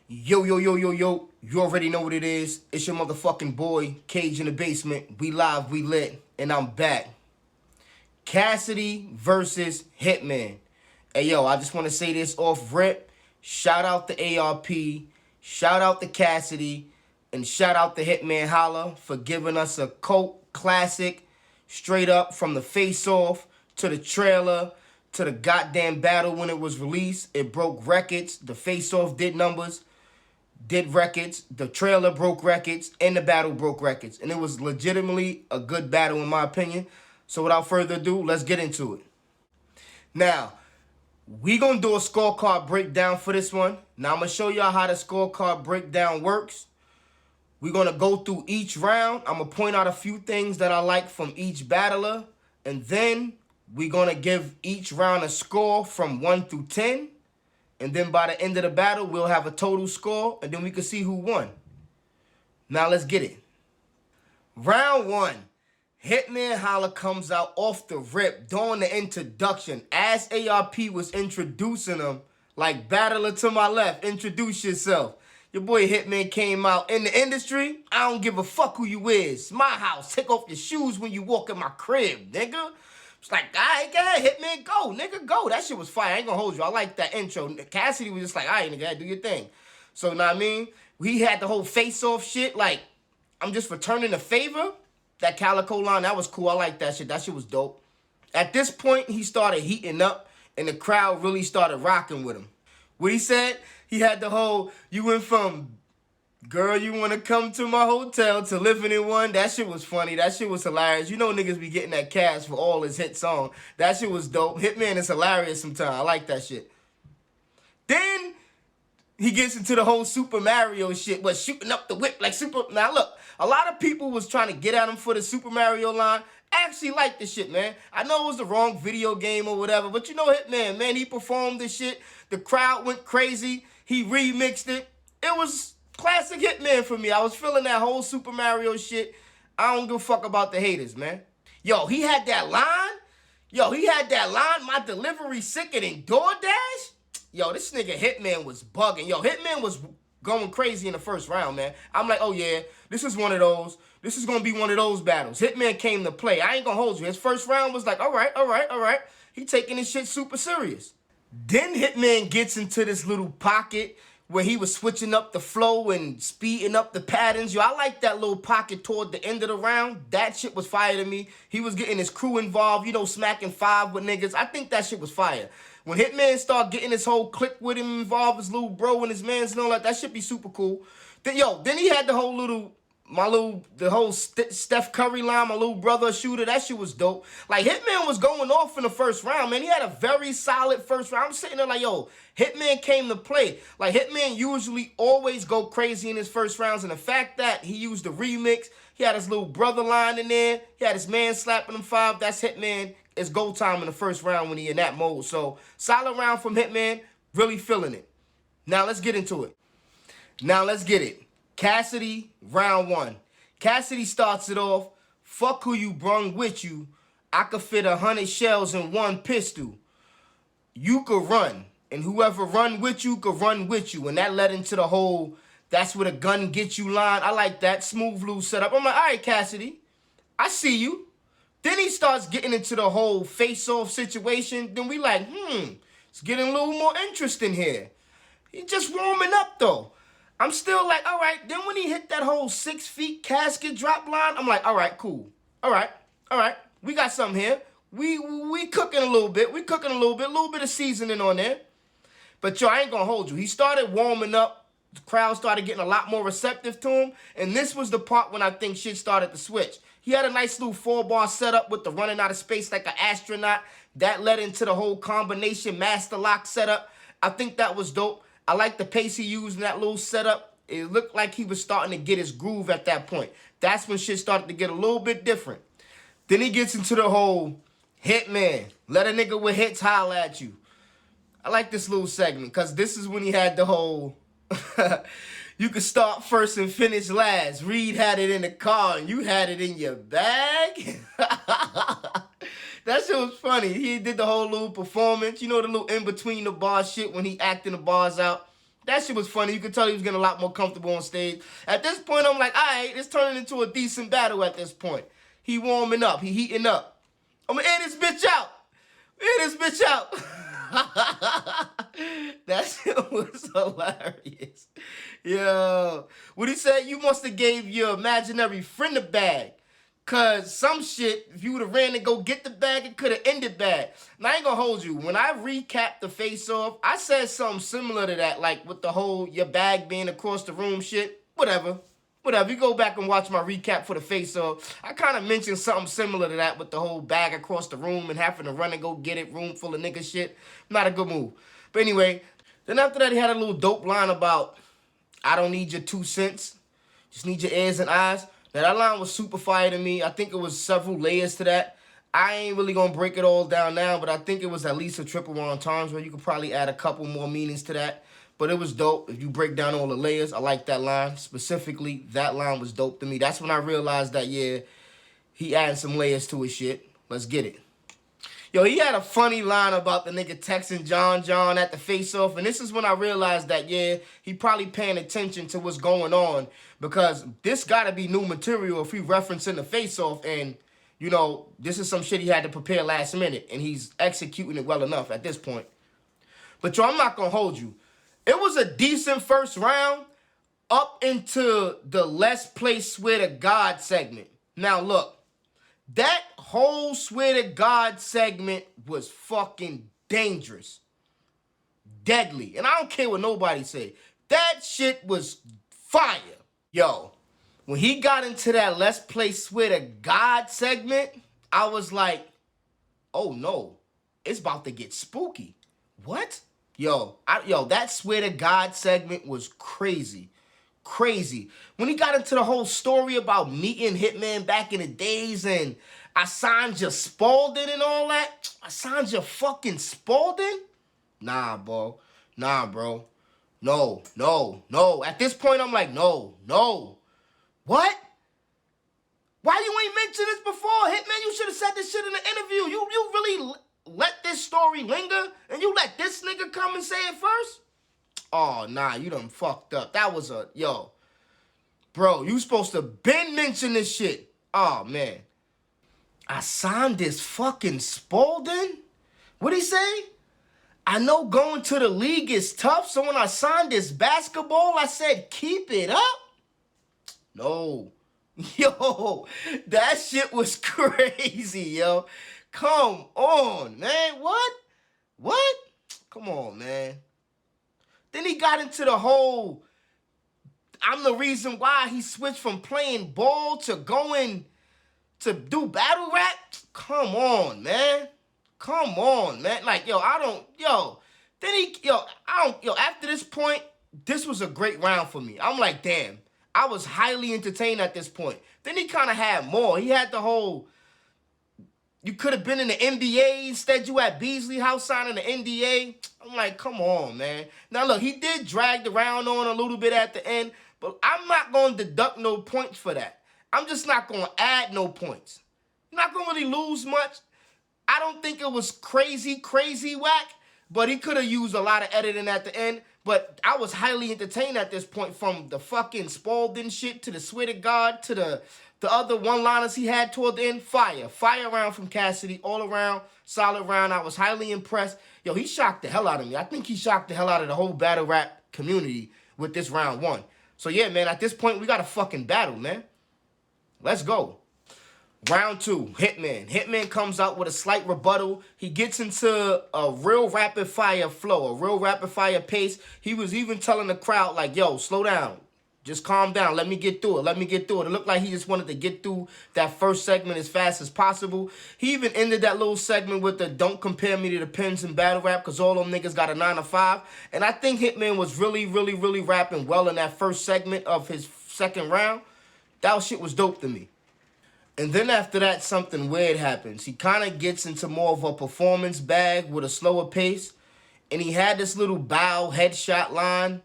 Yo, yo, yo, yo, yo. You already know what it is. It's your motherfucking boy, Cage in the Basement. We live, we lit, and I'm back. Cassidy versus Hitman. Hey, yo, I just want to say this off rip. Shout out to ARP. Shout out to Cassidy. And shout out to Hitman Holla for giving us a cult classic straight up from the face-off to the trailer to the goddamn battle when it was released. It broke records. The face-off did numbers. Did records, the trailer broke records, and the battle broke records. And it was legitimately a good battle in my opinion. So without further ado, let's get into it. Now, we gonna do a scorecard breakdown for this one. Now I'm gonna show y'all how the scorecard breakdown works. We're gonna go through each round. I'm gonna point out a few things that I like from each battler. And then we're gonna give each round a score from 1 through 10. And then by the end of the battle, we'll have a total score, and then we can see who won. Now let's get it. Round 1. Hitman Holla comes out off the rip during the introduction. As ARP was introducing him, like battler to my left, introduce yourself. Your boy Hitman came out. In the industry, I don't give a fuck who you is. It's my house. Take off your shoes when you walk in my crib, nigga. It's like, all right, go ahead, Hitman, go, nigga, go. That shit was fire. I ain't gonna hold you. I like that intro. Cassidy was just like, all right, nigga, do your thing. So, know what I mean? We had the whole face-off shit. Like, I'm just returning the favor. That Calico line, that was cool. I like that shit. That shit was dope. At this point, he started heating up, and the crowd really started rocking with him. What he said, he had the whole, you went from, girl, you want to come to my hotel to living in one? That shit was funny. That shit was hilarious. You know niggas be getting that cash for all his hit song. That shit was dope. Hitman is hilarious sometimes. I like that shit. Then he gets into the whole Super Mario shit, but shooting up the whip like Super... Now look, a lot of people was trying to get at him for the Super Mario line. I actually like this shit, man. I know it was the wrong video game or whatever, but you know Hitman, man, he performed this shit. The crowd went crazy. He remixed it. It was classic Hitman for me. I was feeling that whole Super Mario shit. I don't give a fuck about the haters, man. Yo, he had that line. My delivery sicker than DoorDash. Yo, this nigga Hitman was bugging. Yo, Hitman was going crazy in the first round, man. I'm like, oh yeah, this is one of those. This is going to be one of those battles. Hitman came to play. I ain't going to hold you. His first round was like, all right. He taking this shit super serious. Then Hitman gets into this little pocket where he was switching up the flow and speeding up the patterns. Yo, I like that little pocket toward the end of the round. That shit was fire to me. He was getting his crew involved, you know, smacking 5 with niggas. I think that shit was fire. When Hitman started getting his whole clique with him involved, his little bro and his mans and all that shit be super cool. Then he had the whole Steph Curry line, my little brother shooter. That shit was dope. Like, Hitman was going off in the first round, man. He had a very solid first round. I'm sitting there like, yo, Hitman came to play. Like, Hitman usually always go crazy in his first rounds, and the fact that he used the remix, he had his little brother line in there, he had his man slapping him 5, that's Hitman. It's go time in the first round when he in that mode. So, solid round from Hitman, really feeling it. Now, let's get into it. Cassidy, round 1. Cassidy starts it off. Fuck who you brung with you. I could fit 100 shells in one pistol. You could run. And whoever run with you could run with you. And that led into the whole, that's where the gun gets you line. I like that. Smooth loose setup. I'm like, all right, Cassidy. I see you. Then he starts getting into the whole face-off situation. Then we like, it's getting a little more interesting here. He just warming up, though. I'm still like, all right. Then when he hit that whole 6 feet casket drop line, I'm like, all right, cool. All right. We got something here. We cooking a little bit. A little bit of seasoning on there. But yo, I ain't gonna hold you. He started warming up. The crowd started getting a lot more receptive to him. And this was the part when I think shit started to switch. He had a nice little 4-bar setup with the running out of space like an astronaut. That led into the whole combination master lock setup. I think that was dope. I like the pace he used in that little setup. It looked like he was starting to get his groove at that point. That's when shit started to get a little bit different. Then he gets into the whole Hitman. Let a nigga with hits holler at you. I like this little segment because this is when he had the whole you could start first and finish last. Reed had it in the car and you had it in your bag. That shit was funny. He did the whole little performance. You know, the little in-between the bar shit when he acting the bars out. That shit was funny. You could tell he was getting a lot more comfortable on stage. At this point, I'm like, all right, it's turning into a decent battle at this point. He warming up. He heating up. I'm going to air this bitch out. Air this bitch out. That shit was hilarious. Yo. What he said, you must have gave your imaginary friend a bag. Cause some shit, if you would have ran to go get the bag, it could have ended bad. Now I ain't gonna hold you. When I recapped the face-off, I said something similar to that, like with the whole your bag being across the room shit. Whatever. You go back and watch my recap for the face-off. I kind of mentioned something similar to that with the whole bag across the room and having to run and go get it, room full of nigga shit. Not a good move. But anyway, then after that he had a little dope line about, I don't need your 2 cents. Just need your ears and eyes. Now, that line was super fire to me. I think it was several layers to that. I ain't really going to break it all down now, but I think it was at least a triple entendre where you could probably add a couple more meanings to that. But it was dope. If you break down all the layers, I like that line. Specifically, that line was dope to me. That's when I realized that, yeah, he added some layers to his shit. Let's get it. Yo, he had a funny line about the nigga texting John at the face-off, and this is when I realized that, yeah, he probably paying attention to what's going on, because this gotta be new material if he referencing the face-off, and, you know, this is some shit he had to prepare last minute, and he's executing it well enough at this point. But, yo, I'm not gonna hold you. It was a decent first round up into the Let's Play Swear to God segment. Now, look. That whole Swear to God segment was fucking dangerous. Deadly. And I don't care what nobody say. That shit was fire. Yo, when he got into that Let's Play Swear to God segment, I was like, oh no, it's about to get spooky. What? Yo, that Swear to God segment was crazy. Crazy. When he got into the whole story about meeting Hitman back in the days and Asanja Spaulding and all that. Asanja fucking Spaulding? Nah, bro. No. At this point, I'm like, no. What? Why you ain't mentioned this before? Hitman, you should have said this shit in the interview. You really let this story linger and you let this nigga come and say it first? Oh, nah, you done fucked up. That was yo. Bro, you supposed to been mention this shit. Oh, man. I signed this fucking Spaulding? What'd he say? I know going to the league is tough, so when I signed this basketball, I said, keep it up? No. Yo, that shit was crazy, yo. Come on, man. What? Come on, man. Then he got into the whole, I'm the reason why he switched from playing ball to going to do battle rap. Come on, man. Like, after this point, this was a great round for me. I'm like, damn, I was highly entertained at this point. Then he kind of had more. He had the whole, you could have been in the NBA, instead you at Beasley House signing the NDA. I'm like, come on, man. Now, look, he did drag the round on a little bit at the end, but I'm not going to deduct no points for that. I'm just not going to add no points. I'm not going to really lose much. I don't think it was crazy whack, but he could have used a lot of editing at the end. But I was highly entertained at this point, from the fucking Spaulding shit to the Swear to God to the other one-liners he had toward the end. Fire round from Cassidy, all around, solid round. I was highly impressed. Yo, he shocked the hell out of me. I think he shocked the hell out of the whole battle rap community with this round one. So yeah, man, at this point, we got a fucking battle, man. Let's go. Round two, Hitman. Hitman comes out with a slight rebuttal. He gets into a real rapid-fire flow, a real rapid-fire pace. He was even telling the crowd, like, yo, slow down. Just calm down. Let me get through it. It looked like he just wanted to get through that first segment as fast as possible. He even ended that little segment with the don't compare me to the Pins in battle rap, because all them niggas got a 9 to 5. And I think Hitman was really rapping well in that first segment of his second round. That shit was dope to me. And then after that, something weird happens. He kind of gets into more of a performance bag with a slower pace. And he had this little bow headshot line,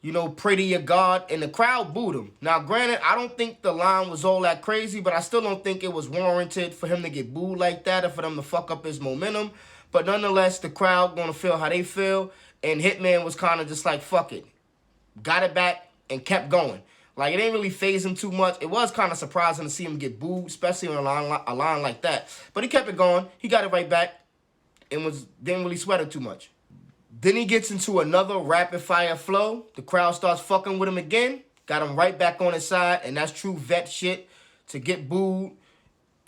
you know, pray to your God, and the crowd booed him. Now, granted, I don't think the line was all that crazy, but I still don't think it was warranted for him to get booed like that or for them to fuck up his momentum. But nonetheless, the crowd gonna feel how they feel. And Hitman was kind of just like, fuck it. Got it back and kept going. Like, it didn't really faze him too much. It was kind of surprising to see him get booed, especially on a line like that. But he kept it going. He got it right back and didn't really sweat it too much. Then he gets into another rapid-fire flow. The crowd starts fucking with him again. Got him right back on his side, and that's true vet shit. To get booed,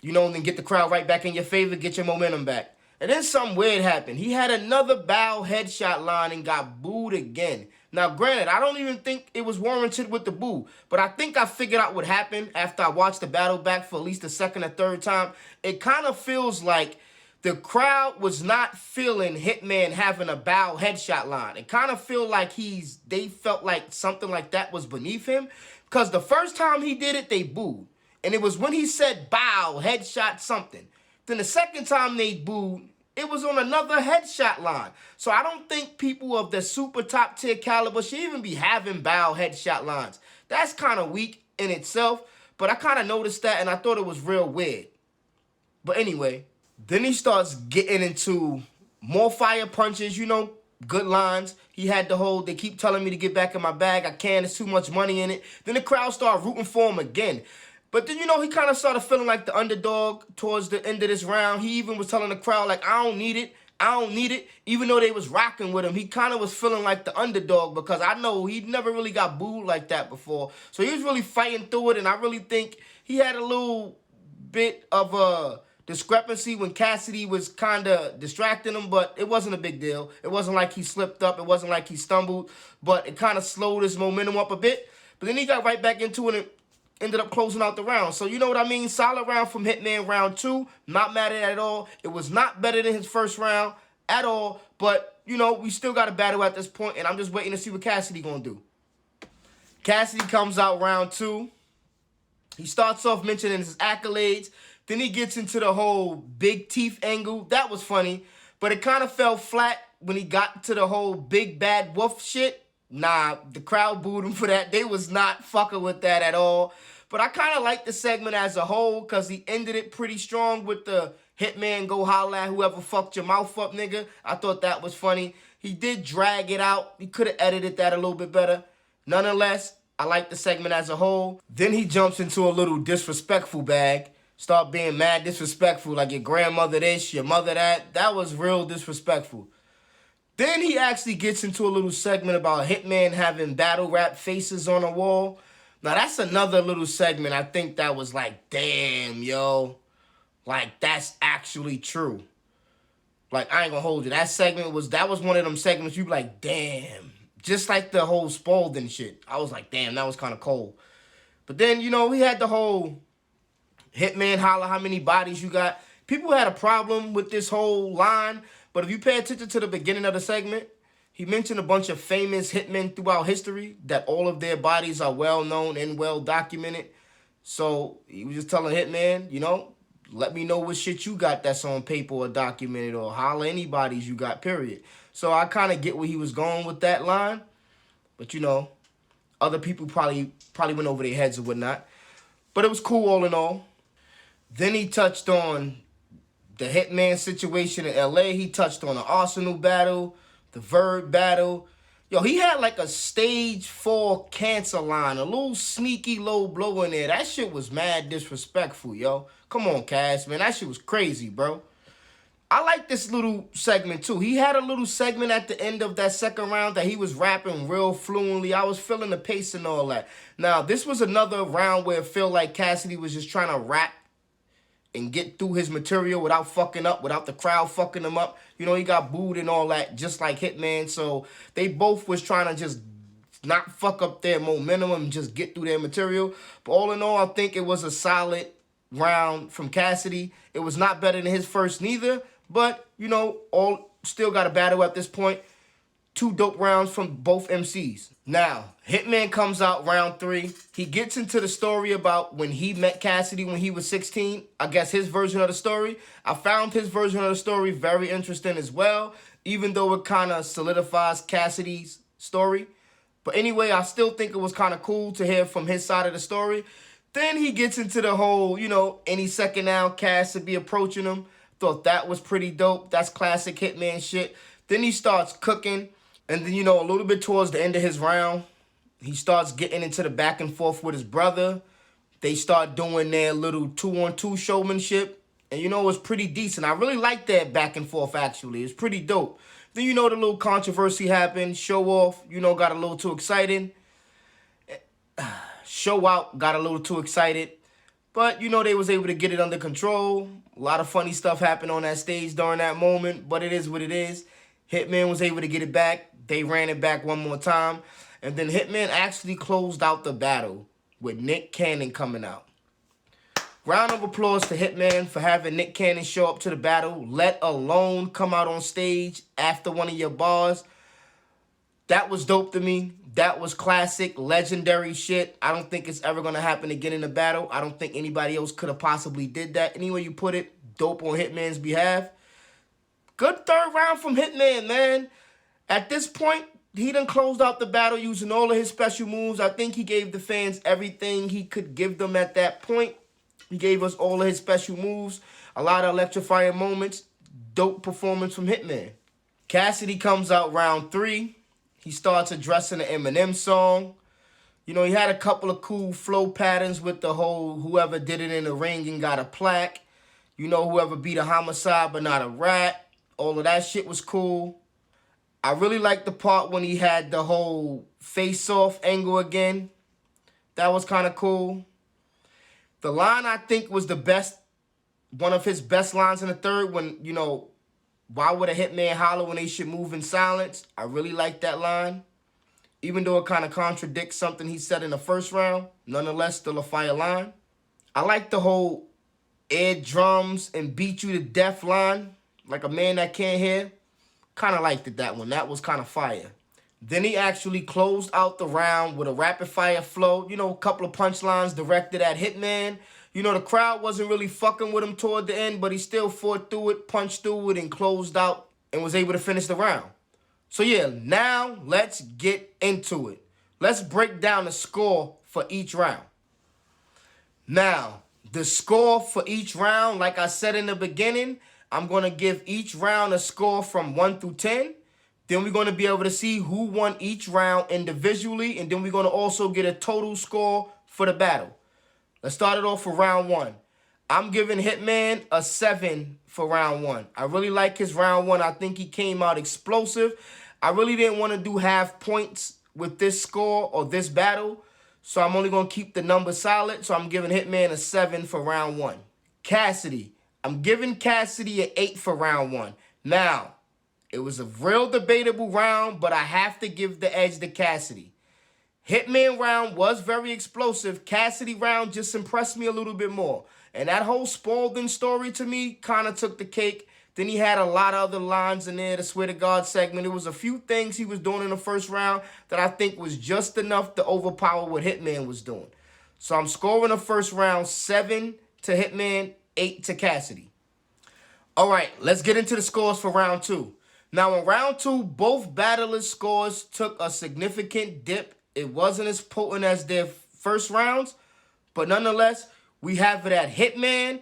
you know, and then get the crowd right back in your favor, get your momentum back. And then something weird happened. He had another bow headshot line and got booed again. Now, granted, I don't even think it was warranted with the boo, but I think I figured out what happened after I watched the battle back for at least the second or third time. It kind of feels like the crowd was not feeling Hitman having a bow headshot line. It kind of feel like they felt like something like that was beneath him. Because the first time he did it, they booed. And it was when he said bow, headshot something. Then the second time they booed, it was on another headshot line. So I don't think people of the super top tier caliber should even be having bow headshot lines. That's kind of weak in itself. But I kind of noticed that and I thought it was real weird. But anyway, then he starts getting into more fire punches, you know, good lines. He had the whole, they keep telling me to get back in my bag. I can't, there's too much money in it. Then the crowd started rooting for him again. But then, you know, he kind of started feeling like the underdog towards the end of this round. He even was telling the crowd, like, I don't need it. I don't need it. Even though they was rocking with him, he kind of was feeling like the underdog because I know he never really got booed like that before. So he was really fighting through it, and I really think he had a little bit of a discrepancy when Cassidy was kind of distracting him, but it wasn't a big deal. It wasn't like he slipped up. It wasn't like he stumbled, but it kind of slowed his momentum up a bit. But then he got right back into it and ended up closing out the round. So you know what I mean? Solid round from Hitman round 2. Not mad at it at all. It was not better than his first round at all, but, you know, we still got a battle at this point, and I'm just waiting to see what Cassidy gonna do. Cassidy comes out round 2. He starts off mentioning his accolades. Then he gets into the whole big teeth angle. That was funny. But it kind of fell flat when he got to the whole big bad wolf shit. Nah, the crowd booed him for that. They was not fucking with that at all. But I kind of liked the segment as a whole because he ended it pretty strong with the Hitman go holla at whoever fucked your mouth up, nigga. I thought that was funny. He did drag it out. He could have edited that a little bit better. Nonetheless, I like the segment as a whole. Then he jumps into a little disrespectful bag. Start being mad disrespectful, like your grandmother this, your mother that. That was real disrespectful. Then he actually gets into a little segment about Hitman having battle rap faces on a wall. Now, that's another little segment I think that was like, damn, yo. Like, that's actually true. Like, I ain't gonna hold you. That was one of them segments you be like, damn. Just like the whole Spalding shit. I was like, damn, that was kind of cold. But then, you know, we had the whole Hitman Holla, how many bodies you got. People had a problem with this whole line, but if you pay attention to the beginning of the segment, he mentioned a bunch of famous hitmen throughout history that all of their bodies are well known and well documented. So he was just telling Hitman, you know, let me know what shit you got that's on paper or documented, or holla any bodies you got, period. So I kind of get where he was going with that line. But, you know, other people probably went over their heads or whatnot. But it was cool all in all. Then he touched on the Hitman situation in L.A. He touched on the Arsenal battle, the Verb battle. Yo, he had like a stage 4 cancer line, a little sneaky low blow in there. That shit was mad disrespectful, yo. Come on, Cass, man. That shit was crazy, bro. I like this little segment, too. He had a little segment at the end of that second round that he was rapping real fluently. I was feeling the pace and all that. Now, this was another round where it felt like Cassidy was just trying to rap and get through his material without fucking up, without the crowd fucking him up. You know, he got booed and all that, just like Hitman. So they both was trying to just not fuck up their momentum and just get through their material. But all in all, I think it was a solid round from Cassidy. It was not better than his first neither. But, you know, all still got a battle at this point. 2 dope rounds from both MCs. Now, Hitman comes out round 3. He gets into the story about when he met Cassidy when he was 16. I guess his version of the story. I found his version of the story very interesting as well, even though it kind of solidifies Cassidy's story. But anyway, I still think it was kind of cool to hear from his side of the story. Then he gets into the whole, you know, any second now, Cass would be approaching him. Thought that was pretty dope. That's classic Hitman shit. Then he starts cooking. And then, a little bit towards the end of his round, he starts getting into the back and forth with his brother. They start doing their little 2-on-2 showmanship. And, it's pretty decent. I really like that back and forth, actually. It's pretty dope. Then, the little controversy happened. Show off, got a little too excited. Show out got a little too excited. But, they was able to get it under control. A lot of funny stuff happened on that stage during that moment. But it is what it is. Hitman was able to get it back. They ran it back one more time. And then Hitman actually closed out the battle with Nick Cannon coming out. Round of applause to Hitman for having Nick Cannon show up to the battle, let alone come out on stage after one of your bars. That was dope to me. That was classic, legendary shit. I don't think it's ever going to happen again in a battle. I don't think anybody else could have possibly did that. Any way you put it, dope on Hitman's behalf. Good third round from Hitman, man. At this point, he done closed out the battle using all of his special moves. I think he gave the fans everything he could give them at that point. He gave us all of his special moves, a lot of electrifying moments. Dope performance from Hitman. Cassidy comes out round 3. He starts addressing the Eminem song. He had a couple of cool flow patterns with the whole whoever did it in the ring and got a plaque. Whoever beat a homicide but not a rat. All of that shit was cool. I really liked the part when he had the whole face-off angle again. That was kind of cool. The line I think was the best, one of his best lines in the third when, why would a hitman holler when they should move in silence? I really liked that line. Even though it kind of contradicts something he said in the first round, nonetheless, still a fire line. I like the whole air drums and beat you to death line, like a man that can't hear. Kind of liked it, that one. That was kind of fire. Then he actually closed out the round with a rapid-fire flow. A couple of punchlines directed at Hitman. The crowd wasn't really fucking with him toward the end, but he still fought through it, punched through it, and closed out and was able to finish the round. So, yeah, now let's get into it. Let's break down the score for each round. Now, the score for each round, like I said in the beginning, I'm going to give each round a score from 1 through 10. Then we're going to be able to see who won each round individually. And then we're going to also get a total score for the battle. Let's start it off for round 1. I'm giving Hitman a 7 for round 1. I really like his round 1. I think he came out explosive. I really didn't want to do half points with this score or this battle. So I'm only going to keep the number solid. So I'm giving Hitman a 7 for round 1. Cassidy. I'm giving Cassidy an 8 for round 1. Now, it was a real debatable round, but I have to give the edge to Cassidy. Hitman round was very explosive. Cassidy round just impressed me a little bit more. And that whole Spalding story to me kind of took the cake. Then he had a lot of other lines in there, the Swear to God segment. There was a few things he was doing in the first round that I think was just enough to overpower what Hitman was doing. So I'm scoring the first round 7 to Hitman, 8 to Cassidy. All right, let's get into the scores for round 2. Now, in round 2, both battlers' scores took a significant dip. It wasn't as potent as their first rounds, but nonetheless, we have it at Hitman.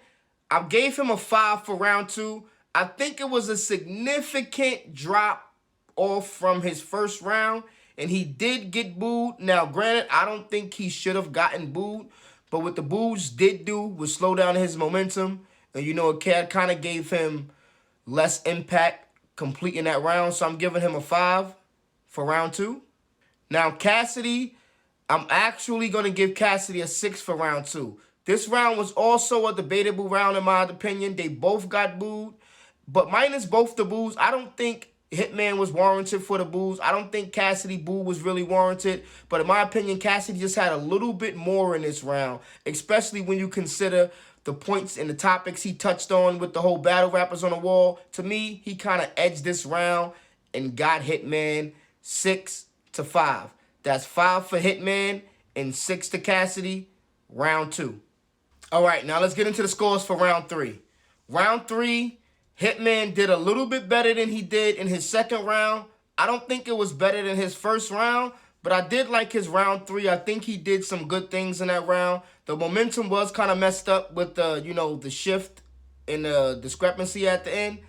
I gave him a 5 for round 2. I think it was a significant drop off from his first round, and he did get booed. Now, granted, I don't think he should have gotten booed, but what the boos did do was slow down his momentum, and it kind of gave him less impact completing that round, so I'm giving him a 5 for round 2. Now, Cassidy, I'm actually going to give Cassidy a 6 for round 2. This round was also a debatable round in my opinion. They both got booed, but minus both the boos, I don't think Hitman was warranted for the boos. I don't think Cassidy boo was really warranted, but in my opinion, Cassidy just had a little bit more in this round, especially when you consider the points and the topics he touched on with the whole battle rappers on the wall. To me, he kind of edged this round and got Hitman 6 to 5. That's 5 for Hitman and 6 to Cassidy, round 2. All right, now let's get into the scores for round 3. Round 3, Hitman did a little bit better than he did in his second round. I don't think it was better than his first round, but I did like his round 3. I think he did some good things in that round. The momentum was kind of messed up with the, the shift and the discrepancy at the end.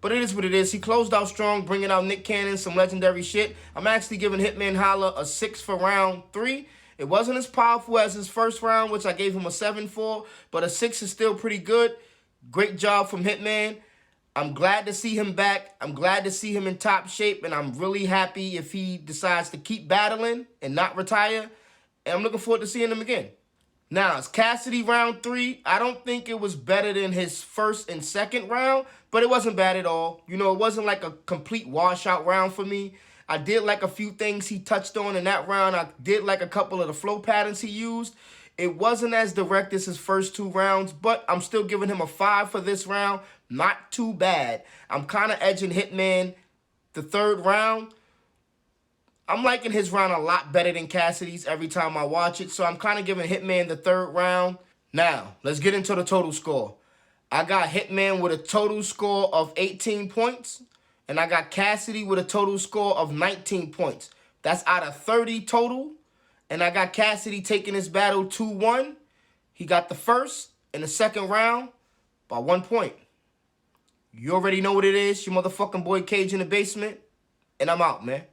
But it is what it is. He closed out strong, bringing out Nick Cannon, some legendary shit. I'm actually giving Hitman Holla a 6 for round 3. It wasn't as powerful as his first round, which I gave him a 7 for, but a 6 is still pretty good. Great job from Hitman. I'm glad to see him back. I'm glad to see him in top shape, and I'm really happy if he decides to keep battling and not retire. And I'm looking forward to seeing him again. Now, it's Cassidy round 3. I don't think it was better than his first and second round, but it wasn't bad at all. You know, it wasn't like a complete washout round for me. I did like a few things he touched on in that round. I did like a couple of the flow patterns he used. It wasn't as direct as his first 2 rounds, but I'm still giving him a 5 for this round. Not too bad. I'm kind of edging Hitman the third round. I'm liking his round a lot better than Cassidy's every time I watch it, so I'm kind of giving Hitman the third round. Now, let's get into the total score. I got Hitman with a total score of 18 points, and I got Cassidy with a total score of 19 points. That's out of 30 total, and I got Cassidy taking this battle 2-1. He got the first and the second round by 1 point. You already know what it is. Your motherfucking boy Cage in the basement, and I'm out, man.